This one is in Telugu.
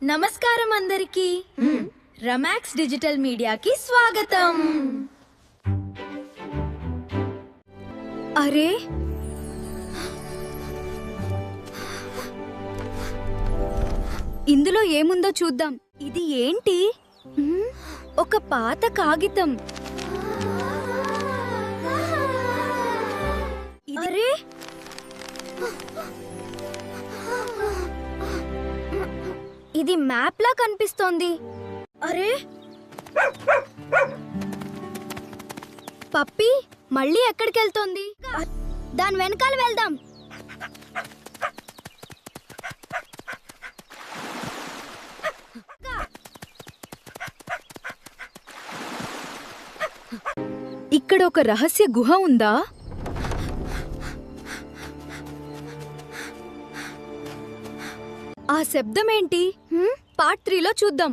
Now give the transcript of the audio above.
నమస్కారం అందరికి. రమాక్స్ డిజిటల్ మీడియాకి స్వాగతం. అరే ఇందులో ఏముందో చూద్దాం. ఇది ఏంటి? ఒక పాత కాగితం. అరే ఇది మ్యాప్ లా కనిపిస్తోంది. అరే పప్పి మళ్ళీ ఎక్కడికి వెళ్తోంది? దాని వెనకాల వెళ్దాం. ఇక్కడ ఒక రహస్య గుహ ఉందా? ఆ శబ్దమేంటి? పార్ట్ 3లో చూద్దాం.